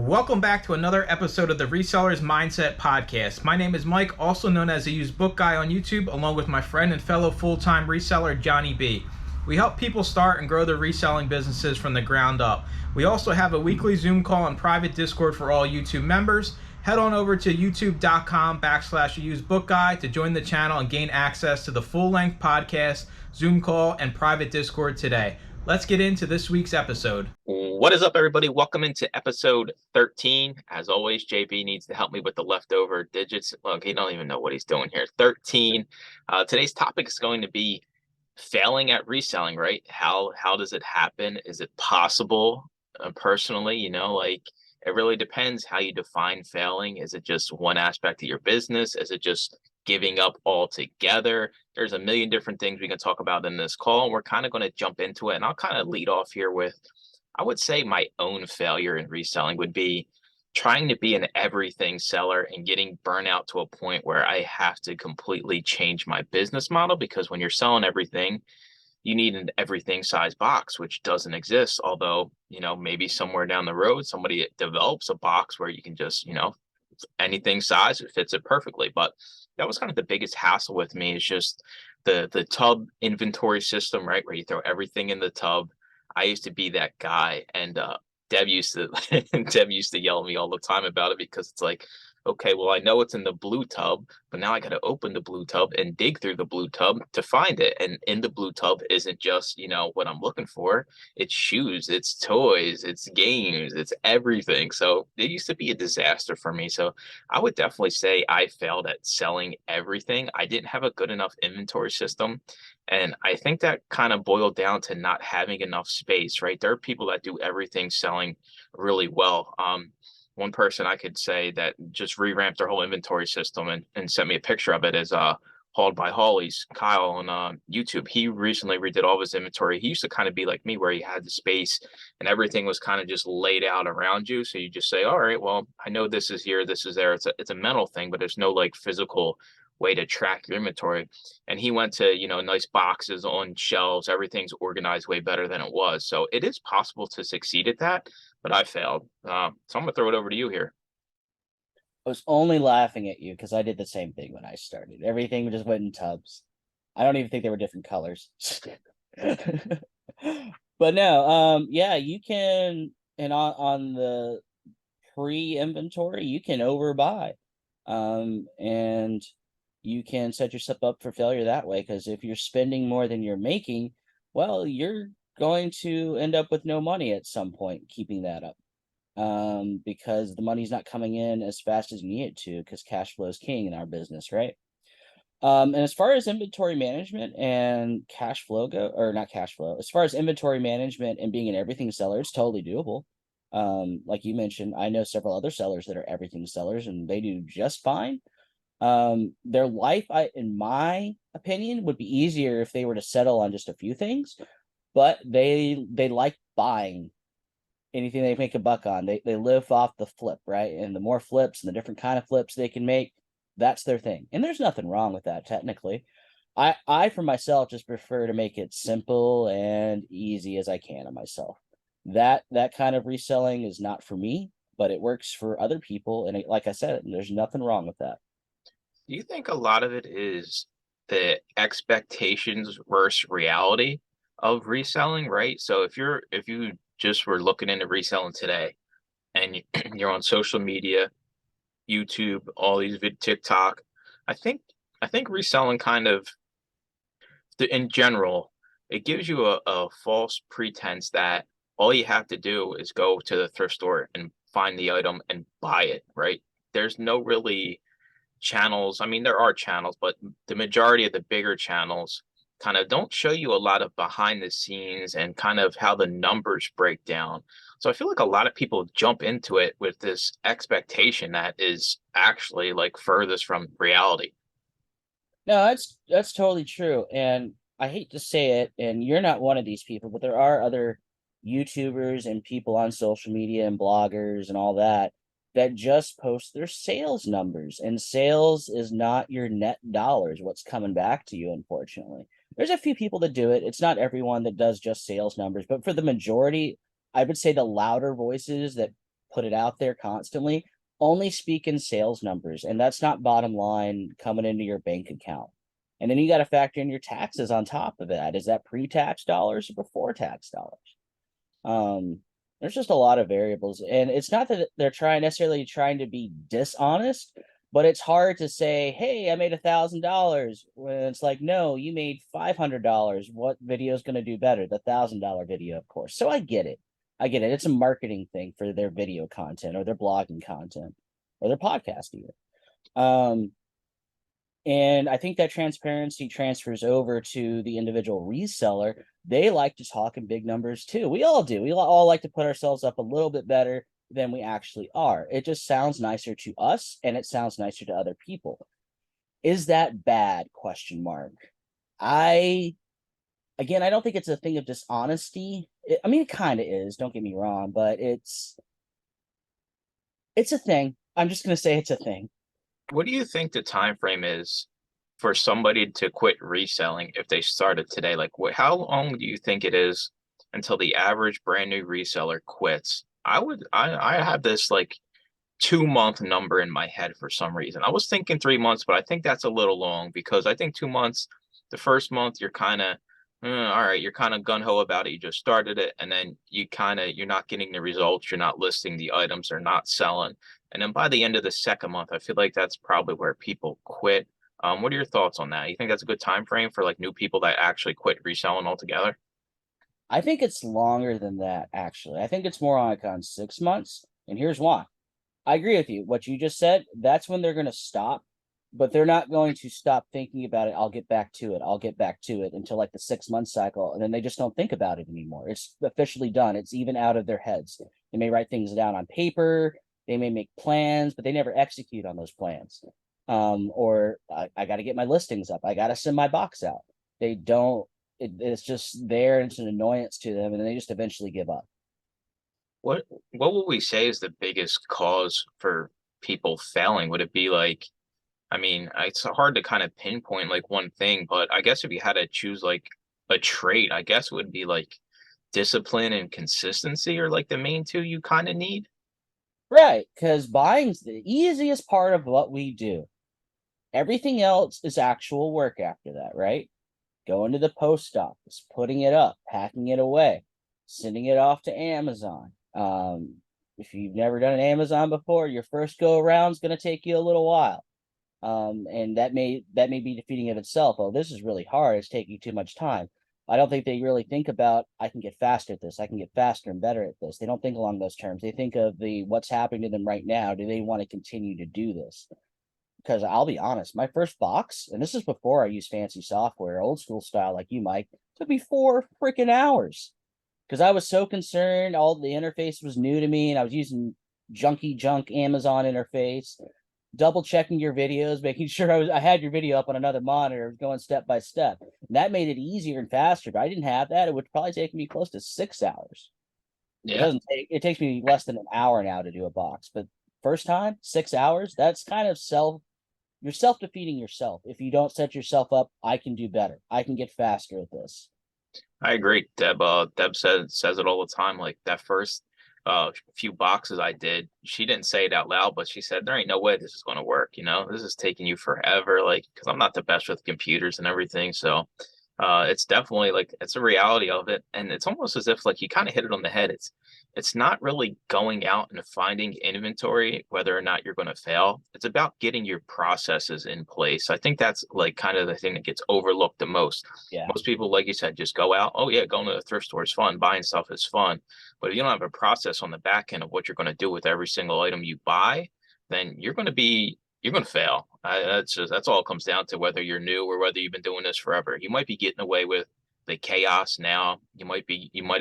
Welcome back to another episode of the Resellers Mindset Podcast. My name is Mike, also known as the Used Book Guy on YouTube, along with my friend and fellow full-time reseller, Johnny B. We help people start and grow their reselling businesses from the ground up. We also have a weekly Zoom call and private Discord for all YouTube members. Head on over to youtube.com/usedbookguy to join the channel and gain access to the full-length podcast, Zoom call, and private Discord today. Let's get into this week's episode. What is up, everybody? Welcome into episode 13. As always, JB needs to help me with the leftover digits. Look, he don't even know what he's doing here. 13. Today's topic is going to be failing at reselling, right? How does it happen? Is it possible? Personally, it really depends how you define failing. Is it just one aspect of your business? Is it just giving up altogether? There's a million different things we can talk about in this call, and we're kind of going to jump into it. And I'll kind of lead off here with, I would say my own failure in reselling would be trying to be an everything seller and getting burnout to a point where I have to completely change my business model, because when you're selling everything, you need an everything size box, which doesn't exist. Although, maybe somewhere down the road, somebody develops a box where you can just, anything size, it fits it perfectly. But that was kind of the biggest hassle with me, is just the tub inventory system, right? Where you throw everything in the tub. I used to be that guy, and Deb used to Deb used to yell at me all the time about it, because it's like, okay, well, I know it's in the blue tub, but now I got to open the blue tub and dig through the blue tub to find it. And in the blue tub isn't just, what I'm looking for. It's shoes, it's toys, it's games, it's everything. So it used to be a disaster for me. So I would definitely say I failed at selling everything. I didn't have a good enough inventory system. And I think that kind of boiled down to not having enough space, right? There are people that do everything selling really well. One person I could say that just revamped their whole inventory system and sent me a picture of it is Hauled by Holly's Kyle on YouTube. He recently redid all of his inventory. He used to kind of be like me, where he had the space and everything was kind of just laid out around you. So you just say, all right, well, I know this is here, this is there. It's a mental thing, but there's no like physical way to track your inventory. And he went to, nice boxes on shelves. Everything's organized way better than it was. So it is possible to succeed at that, but I failed. So I'm going to throw it over to you here. I was only laughing at you because I did the same thing when I started. Everything just went in tubs. I don't even think they were different colors. But no, yeah, you can, and on the pre-inventory, you can overbuy. And you can set yourself up for failure that way, because if you're spending more than you're making, well, you're going to end up with no money at some point keeping that up. Because the money's not coming in as fast as you need it to, because cash flow is king in our business, right? And as far as inventory management and cash flow go, or not cash flow, as far as inventory management and being an everything seller, it's totally doable. Like you mentioned, I know several other sellers that are everything sellers, and they do just fine. Their life, in my opinion, would be easier if they were to settle on just a few things, but they like buying anything they make a buck on. They live off the flip, right? And the more flips and the different kind of flips they can make, that's their thing. And there's nothing wrong with that, technically. I for myself just prefer to make it simple and easy as I can on myself. That kind of reselling is not for me, but it works for other people. And like I said, there's nothing wrong with that. Do you think a lot of it is the expectations versus reality of reselling, right? So if you just were looking into reselling today, and you're on social media, YouTube, all these TikTok, I think reselling kind of, in general, it gives you a false pretense that all you have to do is go to the thrift store and find the item and buy it, right? There's no really channels. I mean, there are channels, but the majority of the bigger channels kind of don't show you a lot of behind the scenes and kind of how the numbers break down. So I feel like a lot of people jump into it with this expectation that is actually like furthest from reality. No, that's totally true. And I hate to say it, and you're not one of these people, but there are other YouTubers and people on social media and bloggers and all that just post their sales numbers. And sales is not your net dollars, what's coming back to you, unfortunately. There's a few people that do it. It's not everyone that does just sales numbers, but for the majority, I would say the louder voices that put it out there constantly, only speak in sales numbers. And that's not bottom line coming into your bank account. And then you got to factor in your taxes on top of that. Is that pre-tax dollars or before tax dollars? There's just a lot of variables, and it's not that they're necessarily trying to be dishonest, but it's hard to say, hey, I made $1,000 when it's like, no, you made $500. What video is going to do better? The $1,000 video, of course. So I get it. It's a marketing thing for their video content or their blogging content or their podcast even. And I think that transparency transfers over to the individual reseller. They like to talk in big numbers too. We all do. We all like to put ourselves up a little bit better than we actually are. It just sounds nicer to us, and it sounds nicer to other people. Is that bad? Question mark. I don't think it's a thing of dishonesty. It kind of is. Don't get me wrong, but it's a thing. I'm just going to say it's a thing. What do you think the time frame is for somebody to quit reselling if they started today? Like, how long do you think it is until the average brand new reseller quits? I have this like 2-month number in my head for some reason. I was thinking 3 months, but I think that's a little long, because I think 2 months, the first month you're kind of all right, you're kind of gung-ho about it. You just started it, and then you're not getting the results. You're not listing the items. They're not selling. And then by the end of the second month, I feel like that's probably where people quit. What are your thoughts on that? You think that's a good time frame for like new people that actually quit reselling altogether? I think it's longer than that, actually. I think it's more like on 6 months. And here's why. I agree with you. What you just said, that's when they're going to stop, but they're not going to stop thinking about it. I'll get back to it until like the 6-month cycle. And then they just don't think about it anymore. It's officially done. It's even out of their heads. They may write things down on paper. They may make plans, but they never execute on those plans. Or I got to get my listings up. I got to send my box out. They don't, it's just there. And it's an annoyance to them. And then they just eventually give up. What would we say is the biggest cause for people failing? Would it be like, it's hard to kind of pinpoint like one thing, but I guess if you had to choose like a trait, I guess it would be like discipline and consistency are like the main two you kind of need. Right, because buying's the easiest part of what we do. Everything else is actual work after that, right? Going to the post office, putting it up, packing it away, sending it off to Amazon. If you've never done an Amazon before, your first go around is going to take you a little while. And that may be defeating of itself. Oh, this is really hard. It's taking too much time. I don't think they really think about, I can get faster at this. I can get faster and better at this. They don't think along those terms. They think of what's happening to them right now. Do they want to continue to do this? Because I'll be honest, my first box, and this is before I used fancy software, old school style like you, Mike, took me 4 freaking hours. Because I was so concerned. All the interface was new to me, and I was using junky junk Amazon interface, double checking your videos, making sure I had your video up on another monitor, going step by step. And that made it easier and faster. But I didn't have that, it would probably take me close to 6 hours. Yeah. It takes me less than an hour now to do a box. But first time, 6 hours, that's kind of you're self-defeating yourself. If you don't set yourself up, I can do better. I can get faster at this. I agree. Deb says it all the time. Like that first few boxes I did, she didn't say it out loud, but she said, there ain't no way this is going to work. This is taking you forever. Like, because I'm not the best with computers and everything. So it's definitely like, it's a reality of it. And it's almost as if like you kind of hit it on the head. It's not really going out and finding inventory, whether or not you're going to fail. It's about getting your processes in place. I think that's like kind of the thing that gets overlooked the most. Yeah. Most people, like you said, just go out. Oh yeah, going to the thrift store is fun. Buying stuff is fun. But if you don't have a process on the back end of what you're going to do with every single item you buy, then you're going to fail. That's all it comes down to, whether you're new or whether you've been doing this forever. You might be getting away with the chaos now. You might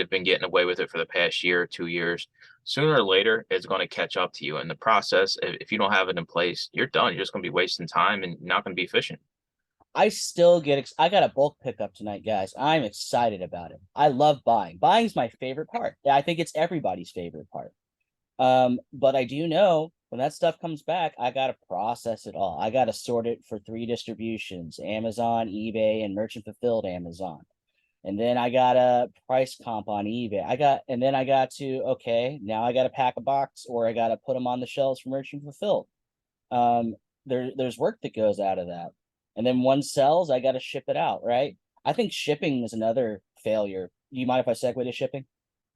have been getting away with it for the past year or 2 years. Sooner or later, it's going to catch up to you. In the process, if you don't have it in place, you're done. You're just going to be wasting time and not going to be efficient. I got a bulk pickup tonight, guys. I'm excited about it. I love buying. Buying's my favorite part. I think it's everybody's favorite part. But I do know when that stuff comes back, I got to process it all. I got to sort it for 3 distributions: Amazon, eBay, and merchant fulfilled Amazon. And then I got a price comp on eBay. And then I got to, okay, now I got to pack a box, or I got to put them on the shelves for merchant fulfilled. There's work that goes out of that. And then one sells, I got to ship it out, right? I think shipping is another failure. You mind if I segue to shipping?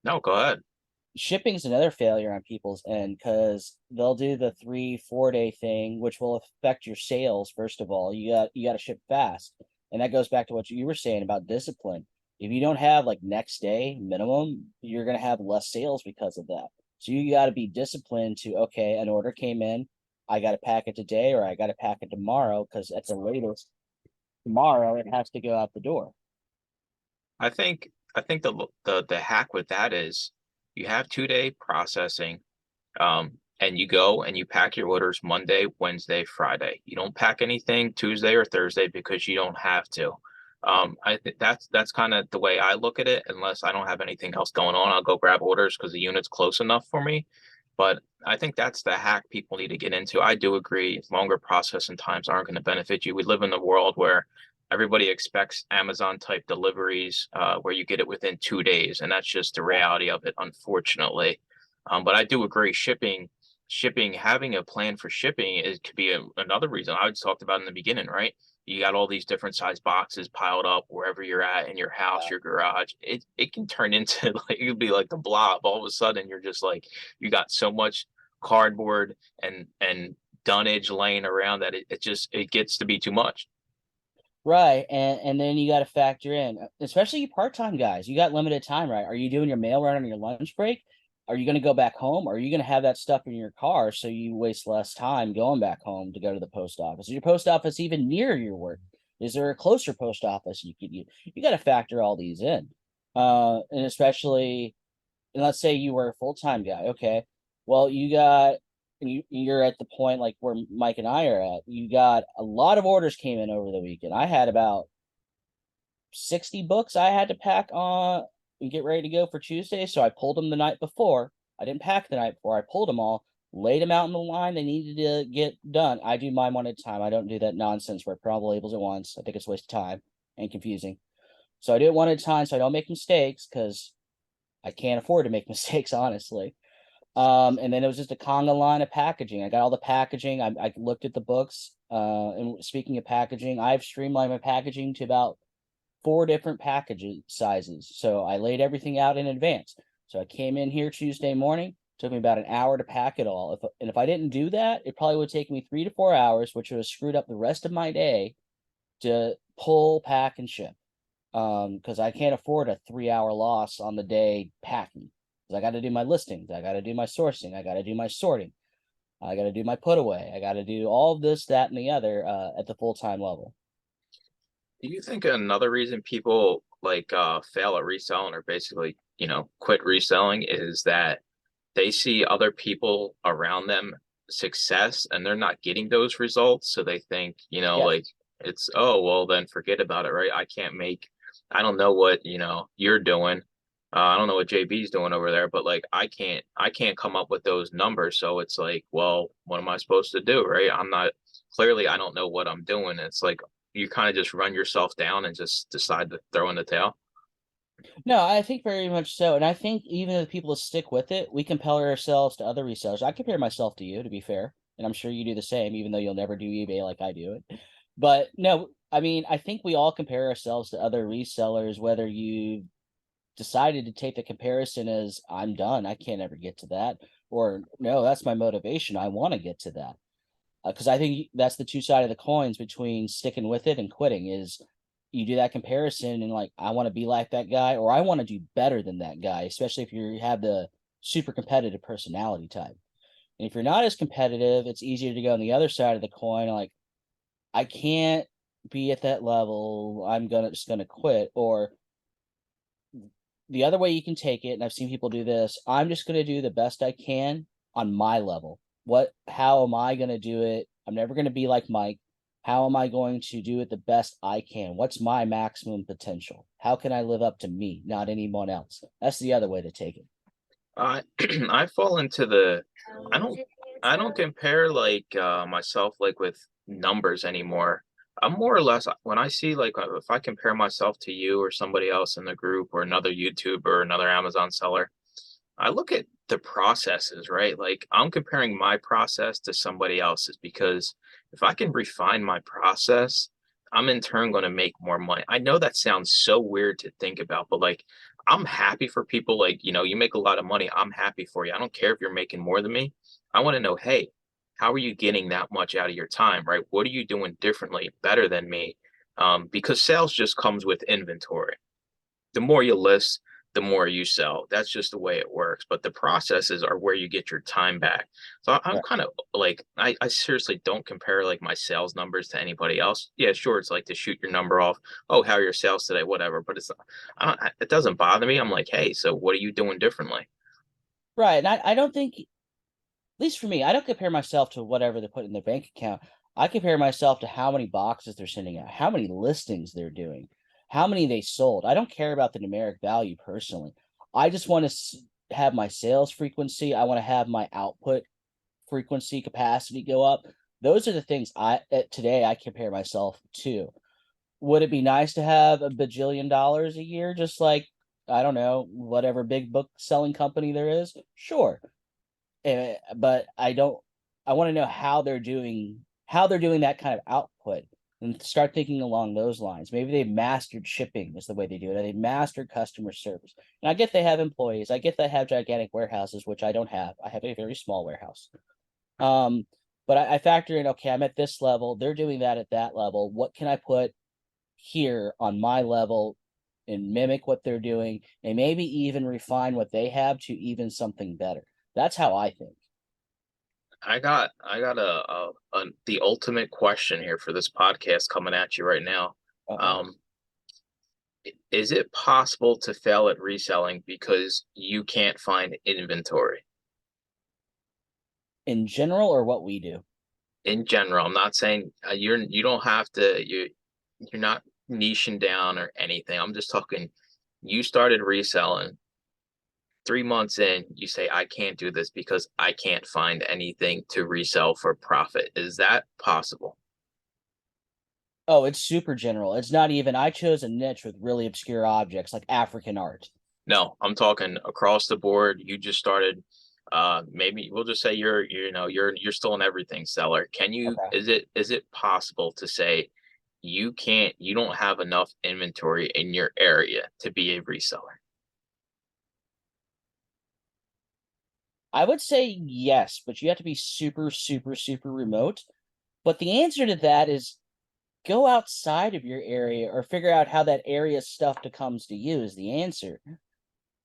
No, go ahead. Shipping is another failure on people's end, because they'll do the 3-4 day thing, which will affect your sales. First of all, you got to ship fast. And that goes back to what you were saying about discipline. If you don't have like next day minimum, you're going to have less sales because of that. So you got to be disciplined to, okay, an order came in, I got to pack it today, or I got to pack it tomorrow, because at the latest tomorrow it has to go out the door. I think the hack with that is you have 2-day processing, and you go and you pack your orders Monday, Wednesday, Friday. You don't pack anything Tuesday or Thursday because you don't have to. I think that's kind of the way I look at it. Unless I don't have anything else going on, I'll go grab orders because the unit's close enough for me. But I think that's the hack people need to get into. I do agree, longer processing times aren't going to benefit you. We live in a world where everybody expects Amazon type deliveries, where you get it within 2 days, and that's just the reality of it, unfortunately. But I do agree, having a plan for shipping could be another reason I talked about in the beginning, right? You got all these different size boxes piled up wherever you're at in your house, your garage. It can turn into like, it could be like the blob. All of a sudden, you're just like, you got so much cardboard and dunnage laying around that it gets to be too much. Right. And then you got to factor in, especially you part-time guys, you got limited time, right? Are you doing your mail run on your lunch break? Are you going to go back home? Or are you going to have that stuff in your car so you waste less time going back home to go to the post office? Is your post office even near your work? Is there a closer post office you could use? You got to factor all these in. And especially, and let's say you were a full-time guy. Okay. Well, you're at the point like where Mike and I are at. You got a lot of orders came in over the weekend. I had about 60 books I had to pack on and get ready to go for Tuesday. So I pulled them the night before. I didn't pack the night before. I pulled them all, laid them out in the line they needed to get done. I do mine one at a time. I don't do that nonsense where I put all the labels at once. I think it's a waste of time and confusing. So I do it one at a time so I don't make mistakes, because I can't afford to make mistakes, honestly. And then it was just a conga line of packaging. I got all the packaging. I looked at the books. And speaking of packaging, I've streamlined my packaging to about 4 different package sizes. So I laid everything out in advance. So I came in here Tuesday morning, took me about an hour to pack it all. If I didn't do that, it probably would take me 3 to 4 hours, which would have screwed up the rest of my day to pull, pack, and ship. Because I can't afford a 3-hour loss on the day packing. I got to do my listings. I got to do my sourcing. I got to do my sorting. I got to do my put away. I got to do all of this, that, and the other at the full-time level. Do you think another reason people fail at reselling, or basically, quit reselling, is that they see other people around them success and they're not getting those results? So they think, like, it's, oh, well, then forget about it, right? I don't know what, you're doing. I don't know what JB's doing over there, but like, I can't come up with those numbers. So it's like, well, what am I supposed to do? Right. I don't know what I'm doing. It's like, you kind of just run yourself down and just decide to throw in the towel. No, I think very much so. And I think even if people stick with it, we compare ourselves to other resellers. I compare myself to you, to be fair. And I'm sure you do the same, even though you'll never do eBay like I do it. But no, I mean, I think we all compare ourselves to other resellers, whether you decided to take the comparison as I'm done, I can't ever get to that, or no, that's my motivation, I want to get to that. Because I think that's the two sides of the coins between sticking with it and quitting. Is you do that comparison and like, I want to be like that guy, or I want to do better than that guy, especially if you have the super competitive personality type. And if you're not as competitive, it's easier to go on the other side of the coin, like, I can't be at that level, I'm just gonna quit. Or the other way you can take it, and I've seen people do this, I'm just going to do the best I can on my level. How am I going to do it? I'm never going to be like Mike. How am I going to do it the best I can? What's my maximum potential? How can I live up to me, not anyone else? That's the other way to take it. I fall into I don't compare myself like with numbers anymore. I'm more or less when I see like if I compare myself to you or somebody else in the group or another YouTuber or another Amazon seller, I look at the processes, right? Like I'm comparing my process to somebody else's because if I can refine my process, I'm in turn going to make more money. I know that sounds so weird to think about, but like I'm happy for people like, you make a lot of money. I'm happy for you. I don't care if you're making more than me. I want to know, hey, how are you getting that much out of your time, right? What are you doing differently, better than me? Because sales just comes with inventory. The more you list, the more you sell. That's just the way it works. But the processes are where you get your time back. So I'm Right. kind of like, I seriously don't compare like my sales numbers to anybody else. Yeah, sure. It's like to shoot your number off. Oh, how are your sales today? Whatever. But it doesn't bother me. I'm like, hey, so what are you doing differently? Right. And I don't think, at least for me, I don't compare myself to whatever they put in their bank account. I compare myself to how many boxes they're sending out, how many listings they're doing, how many they sold. I don't care about the numeric value personally. I just want to have my sales frequency. I want to have my output frequency capacity go up. Those are the things today I compare myself to. Would it be nice to have a bajillion dollars a year, just like, I don't know, whatever big book selling company there is? Sure. But I want to know how they're doing that kind of output and start thinking along those lines. Maybe they've mastered shipping is the way they do it. Or they mastered customer service. And I get they have employees. I get they have gigantic warehouses, which I don't have. I have a very small warehouse. Um, but I factor in, okay, I'm at this level. They're doing that at that level. What can I put here on my level and mimic what they're doing and maybe even refine what they have to even something better? That's how I think. I got the ultimate question here for this podcast coming at you right now. Uh-oh. Um, is it possible to fail at reselling because you can't find inventory? In general, or what we do? In general, I'm not saying you don't have to you're not niching down or anything. I'm just talking you started reselling 3 months in, you say I can't do this because I can't find anything to resell for profit. Is that possible? Oh, it's super general. It's not even, I chose a niche with really obscure objects like African art. No, I'm talking across the board. You just started maybe we'll just say you're still an everything seller. Can you Okay. is it possible to say you don't have enough inventory in your area to be a reseller? I would say yes, but you have to be super, super, super remote. But the answer to that is go outside of your area or figure out how that area's stuff comes to you is the answer.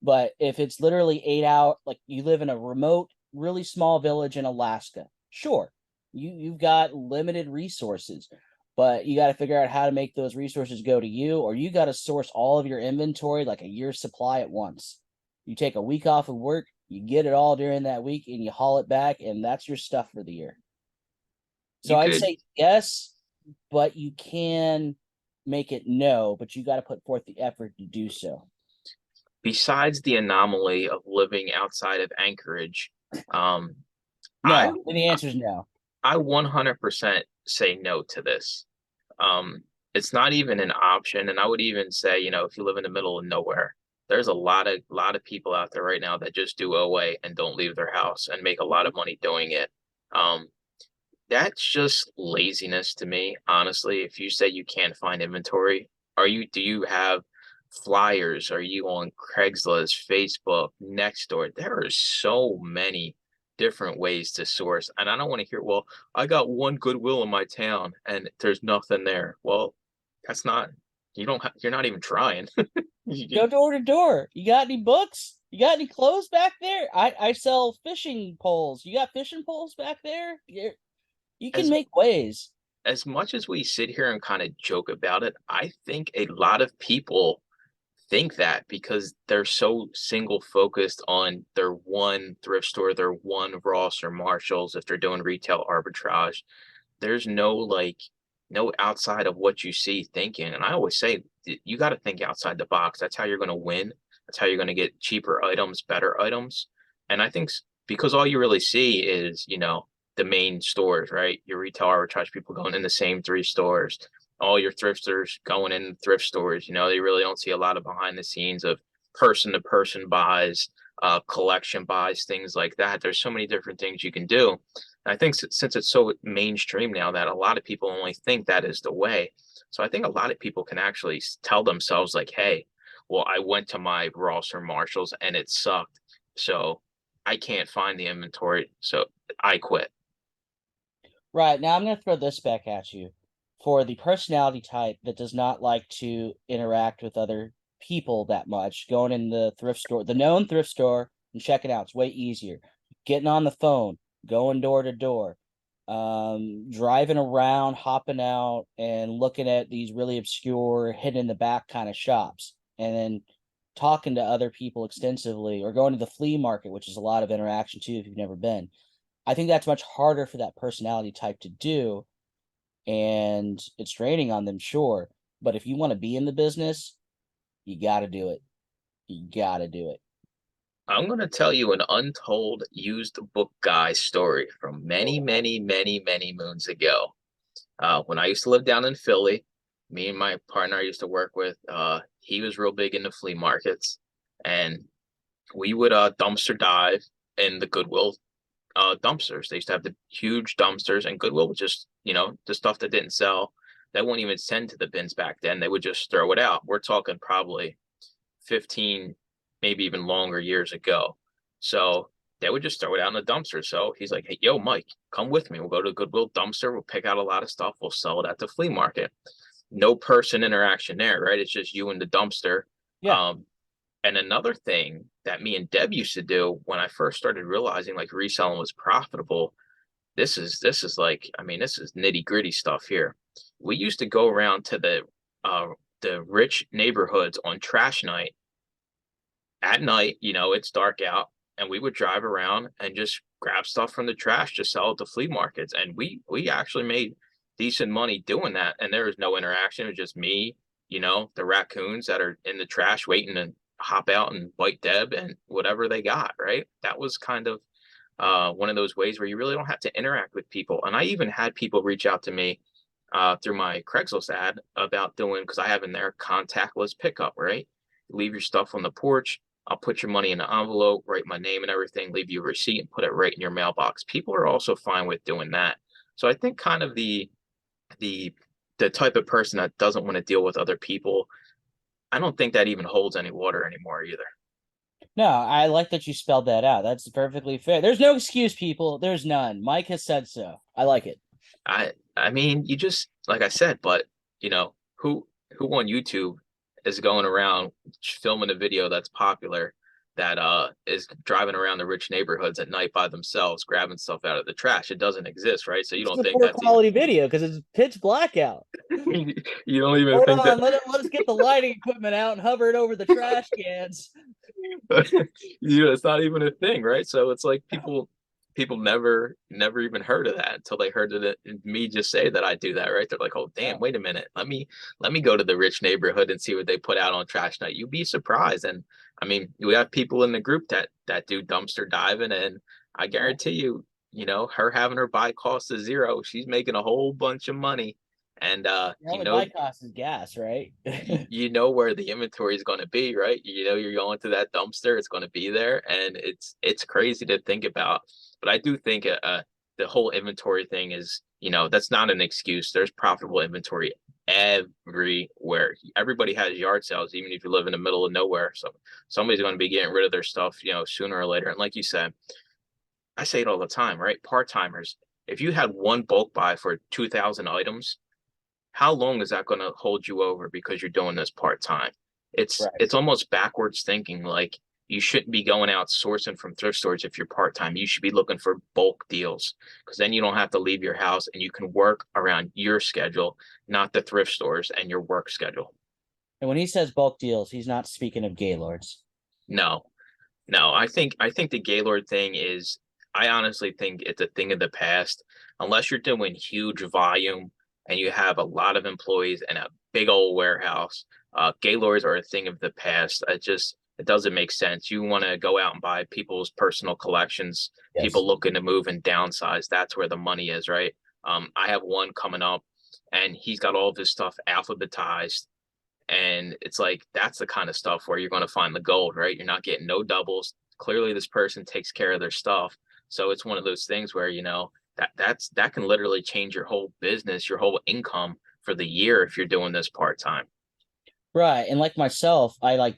But if it's literally 8 hours, like you live in a remote, really small village in Alaska, sure, you've got limited resources, but you got to figure out how to make those resources go to you, or you got to source all of your inventory like a year's supply at once. You take a week off of work, you get it all during that week, and you haul it back, and that's your stuff for the year. So You I'd could say yes, but you can make it no, but you got to put forth the effort to do so. besides the anomaly of living outside of Anchorage, um, I No, and the answer is no. I 100% say no to this. Um, it's not even an option, and I would even say, if you live in the middle of nowhere, there's a lot of people out there right now that just do OA and don't leave their house and make a lot of money doing it. Um, that's just laziness to me, honestly. If you say you can't find inventory, do you have flyers? Are you on Craigslist, Facebook, Nextdoor? There are so many different ways to source. And I don't want to hear, well, I got one Goodwill in my town and there's nothing there. Well, that's not, you're not even trying. Go door to door. You got any books? You got any clothes back there? I sell fishing poles. You got fishing poles back there? You can As make ways. as much as we sit here and kind of joke about it, I think a lot of people think that because they're so single focused on their one thrift store, their one Ross or Marshalls, if they're doing retail arbitrage, there's no outside of what you see thinking. And I always say you got to think outside the box. That's how you're going to win. That's how you're going to get cheaper items, better items. And I think because all you really see is, the main stores, right? Your retail arbitrage people going in the same three stores. all your thrifters going in thrift stores. You know, they really don't see a lot of behind the scenes of person to person buys, collection buys, things like that. There's so many different things you can do. And I think since it's so mainstream now that a lot of people only think that is the way. So I think a lot of people can actually tell themselves like, hey, well, I went to my Ross or Marshalls and it sucked. So I can't find the inventory. So I quit. Right. Now I'm going to throw this back at you. For the personality type that does not like to interact with other people that much, going in the thrift store, the known thrift store, and checking out, it's way easier. Getting on the phone, going door to door, driving around, hopping out, and looking at these really obscure, hidden in the back kind of shops, and then talking to other people extensively, or going to the flea market, which is a lot of interaction too if you've never been. I think that's much harder for that personality type to do, and it's draining on them, sure. But if you want to be in the business, you got to do it. You got to do it. I'm going to tell you an untold used book guy story from many, many, many, many moons ago. When I used to live down in Philly, me and my partner I used to work with, he was real big into flea markets, and we would dumpster dive in the Goodwill dumpsters. They used to have the huge dumpsters, and Goodwill would just, you know, the stuff that didn't sell, they wouldn't even send to the bins back then. They would just throw it out. We're talking probably 15, maybe even longer years ago. So they would just throw it out in the dumpster. So he's like, hey, yo, Mike, come with me. We'll go to the Goodwill dumpster. We'll pick out a lot of stuff. We'll sell it at the flea market. No person interaction there, right? It's just you and the dumpster. Yeah. And another thing that me and Deb used to do when I first started realizing like reselling was profitable, this is like, I mean, this is nitty gritty stuff here. We used to go around to the rich neighborhoods on trash night. At night, you know, it's dark out, and we would drive around and just grab stuff from the trash to sell at the flea markets. And we actually made decent money doing that. And there was no interaction. It was just me, you know, the raccoons that are in the trash waiting to hop out and bite Deb and whatever they got, right? That was kind of one of those ways where you really don't have to interact with people. And I even had people reach out to me through my Craigslist ad about doing, because I have in there contactless pickup, right? Leave your stuff on the porch. I'll put your money in an envelope, write my name and everything, leave you a receipt and put it right in your mailbox. People are also fine with doing that. So I think kind of the type of person that doesn't want to deal with other people, I don't think that even holds any water anymore either. No, I like that you spelled that out. That's perfectly fair. There's no excuse, people. There's none. Mike has said so. I like it. I mean, you just, like I said, but you know, who on YouTube is going around filming a video that's popular that is driving around the rich neighborhoods at night by themselves, grabbing stuff out of the trash? It doesn't exist, right? So you don't think that's quality video because it's pitch black out. You don't even Hold think on, that. let us get the lighting equipment out and hover it over the trash cans. You know, it's not even a thing, right? So it's like people never even heard of that until they heard it me just say that I do that, right? They're like, oh damn, wait a minute, let me go to the rich neighborhood and see what they put out on trash night. You'd be surprised. And I mean, we have people in the group that do dumpster diving, and I guarantee you, you know, her having her buy cost of zero, she's making a whole bunch of money. And you know, buy cost is gas, right? you know where the inventory is going to be, right? You know, you're going to that dumpster, it's going to be there, and it's crazy to think about. But I do think the whole inventory thing is, you know, that's not an excuse. There's profitable inventory everywhere. Everybody has yard sales, even if you live in the middle of nowhere. So somebody's going to be getting rid of their stuff, you know, sooner or later. And like you said, I say it all the time, right? Part-timers, if you had one bulk buy for 2,000 items, how long is that going to hold you over because you're doing this part-time? It's almost backwards thinking. Like, you shouldn't be going out sourcing from thrift stores if you're part-time. You should be looking for bulk deals, because then you don't have to leave your house and you can work around your schedule, not the thrift stores and your work schedule. And when he says bulk deals, he's not speaking of Gaylords. No. I think the Gaylord thing is, I honestly think it's a thing of the past. Unless you're doing huge volume and you have a lot of employees and a big old warehouse, Gaylords are a thing of the past. It doesn't make sense. You want to go out and buy people's personal collections, people looking to move and downsize. That's where the money is, right? I have one coming up, and he's got all of his stuff alphabetized. And it's like, that's the kind of stuff where you're going to find the gold, right? You're not getting no doubles. Clearly this person takes care of their stuff. So it's one of those things where, that can literally change your whole business, your whole income for the year if you're doing this part-time. Right. And like myself, I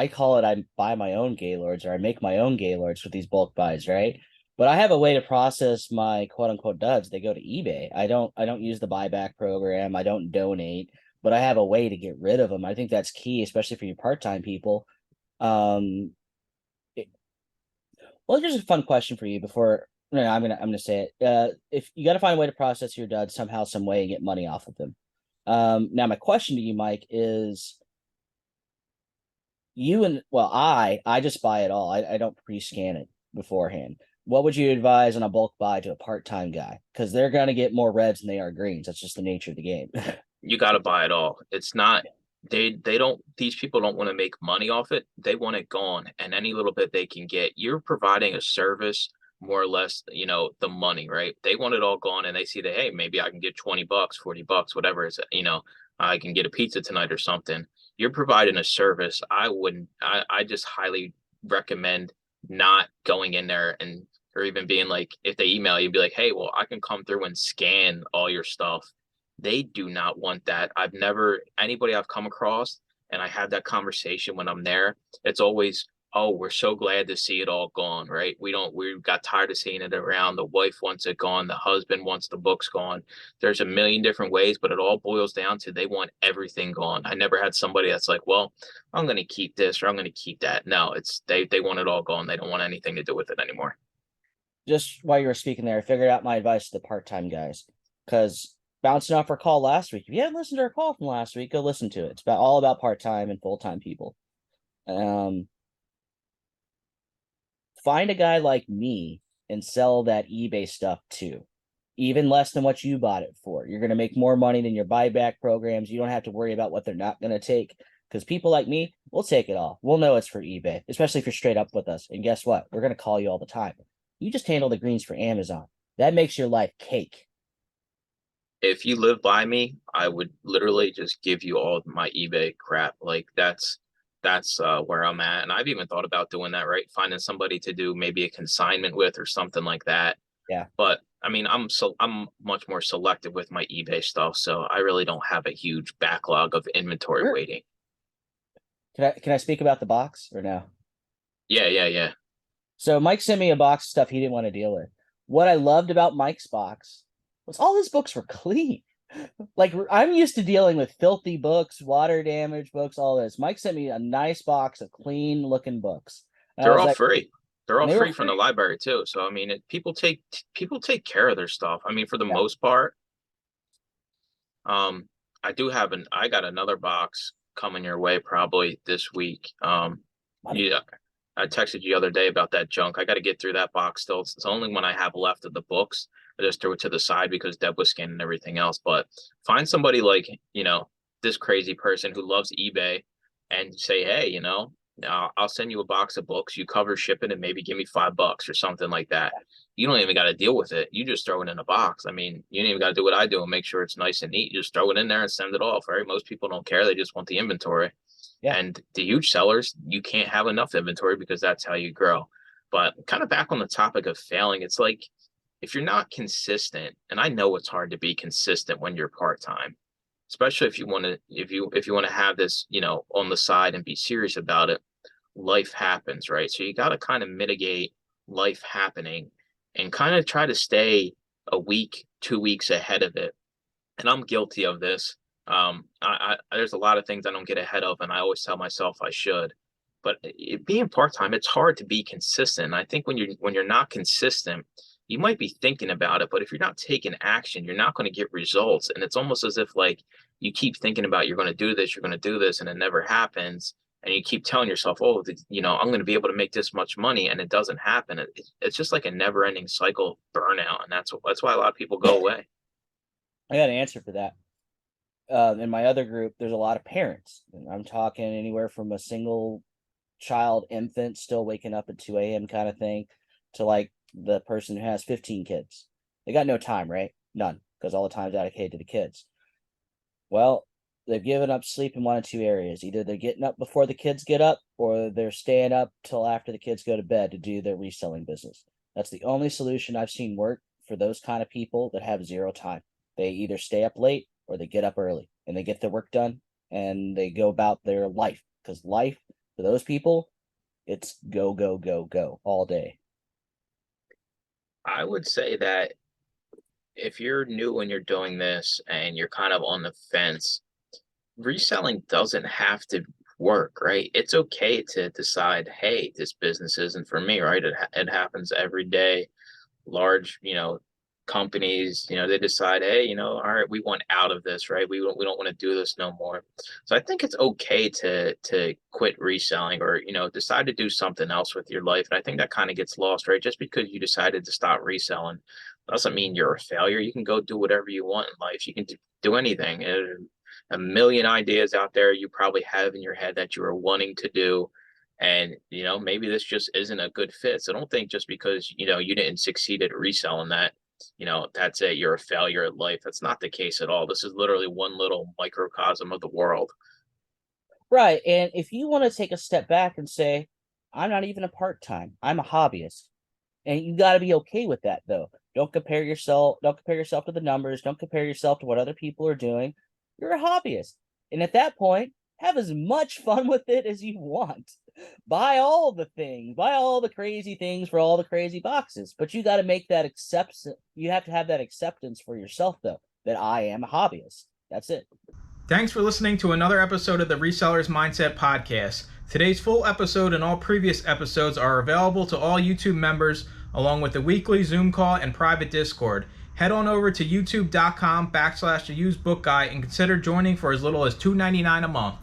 call it, I buy my own Gaylords, or I make my own Gaylords with these bulk buys, right? But I have a way to process my quote unquote duds. They go to eBay. I don't use the buyback program. I don't donate, but I have a way to get rid of them. I think that's key, especially for you part-time people. Well, here's a fun question for you before. No, I'm gonna say it. If you got to find a way to process your duds somehow, some way, and get money off of them. Now my question to you, Mike, is I just buy it all. I don't pre-scan it beforehand. What would you advise on a bulk buy to a part-time guy? Because they're gonna get more reds than they are greens. That's just the nature of the game. You got to buy it all. It's not, these people don't want to make money off it. They want it gone, and any little bit they can get. You're providing a service, more or less, the money, right? They want it all gone, and they see that, hey, maybe I can get $20, $40, whatever it is, I can get a pizza tonight or something. You're providing a service. I just highly recommend not going in there or even being like, if they email you, be like, hey, well, I can come through and scan all your stuff. They do not want that. Anybody I've come across, and I had that conversation when I'm there, it's always, oh, we're so glad to see it all gone, right? We got tired of seeing it around. The wife wants it gone. The husband wants the books gone. There's a million different ways, but it all boils down to they want everything gone. I never had somebody that's like, well, I'm going to keep this or I'm going to keep that. No, they want it all gone. They don't want anything to do with it anymore. Just while you were speaking there, I figured out my advice to the part-time guys, because bouncing off our call last week. If you haven't listened to our call from last week, go listen to it. It's all about part-time and full-time people. Find a guy like me and sell that eBay stuff too. Even less than what you bought it for. You're going to make more money than your buyback programs. You don't have to worry about what they're not going to take, because people like me, we'll take it all. We'll know it's for eBay, especially if you're straight up with us. And guess what? We're going to call you all the time. You just handle the greens for Amazon. That makes your life cake. If you live by me, I would literally just give you all my eBay crap. Like that's where I'm at. And I've even thought about doing that, right? Finding somebody to do maybe a consignment with or something like that. Yeah. But I mean, I'm much more selective with my eBay stuff, so I really don't have a huge backlog of inventory waiting. Can I speak about the box or no? Yeah. So Mike sent me a box of stuff he didn't want to deal with. What I loved about Mike's box was all his books were clean. Like, I'm used to dealing with filthy books, water damage books, all this. Mike sent me a nice box of clean looking books. They're all free. They're all free from the library too. So I mean, people take care of their stuff. I mean, for the most part. I got another box coming your way probably this week. Yeah, I texted you the other day about that junk. I got to get through that box still. It's the only one I have left of the books. I just threw it to the side because Deb was scanning everything else. But find somebody like, this crazy person who loves eBay and say, hey, I'll send you a box of books. You cover shipping and maybe give me $5 or something like that. You don't even got to deal with it. You just throw it in a box. I mean, you don't even got to do what I do and make sure it's nice and neat. You just throw it in there and send it off, right? Most people don't care. They just want the inventory. Yeah. And the huge sellers, you can't have enough inventory because that's how you grow. But kind of back on the topic of failing, it's like, if you're not consistent, and I know it's hard to be consistent when you're part-time, especially if you want to have this, on the side and be serious about it, life happens, right? So you got to kind of mitigate life happening and kind of try to stay a week, 2 weeks ahead of it. And I'm guilty of this. There's a lot of things I don't get ahead of, and I always tell myself I should. But being part-time, it's hard to be consistent. And I think when you're not consistent, you might be thinking about it, but if you're not taking action, you're not going to get results. And it's almost as if like you keep thinking about you're going to do this, and it never happens. And you keep telling yourself, oh, I'm going to be able to make this much money, and it doesn't happen. It's just like a never-ending cycle of burnout, and that's why a lot of people go away. I got an answer for that. In my other group, there's a lot of parents. I'm talking anywhere from a single child infant still waking up at 2 a.m. kind of thing to like the person who has 15 kids. They got no time, right? None, because all the time's allocated to the kids. Well, they've given up sleep in one of two areas. Either they're getting up before the kids get up, or they're staying up till after the kids go to bed to do their reselling business. That's the only solution I've seen work for those kind of people that have zero time. They either stay up late or they get up early and they get their work done and they go about their life. Because life for those people, it's go, go, go, go all day. I would say that if you're new and you're doing this and you're kind of on the fence, reselling doesn't have to work, right? It's okay to decide, hey, this business isn't for me, right? It happens every day. Large, companies, they decide, hey, all right, we want out of this, right? We don't want to do this no more. So I think it's okay to quit reselling or, decide to do something else with your life. And I think that kind of gets lost, right? Just because you decided to stop reselling doesn't mean you're a failure. You can go do whatever you want in life. You can do anything. And a million ideas out there you probably have in your head that you are wanting to do. And, maybe this just isn't a good fit. So don't think just because, you didn't succeed at reselling that, that's it. You're a failure at life. That's not the case at all. This is literally one little microcosm of the world. Right. And if you want to take a step back and say, I'm not even a part-time, I'm a hobbyist. And you got to be okay with that, though. Don't compare yourself to the numbers. Don't compare yourself to what other people are doing. You're a hobbyist. And at that point, have as much fun with it as you want. Buy all the things, buy all the crazy things for all the crazy boxes. But you got to make that acceptance. You have to have that acceptance for yourself, though, that I am a hobbyist. That's it. Thanks for listening to another episode of the Resellers Mindset Podcast. Today's full episode and all previous episodes are available to all YouTube members, along with the weekly Zoom call and private Discord. Head on over to youtube.com/theusebookguy and consider joining for as little as $2.99 a month.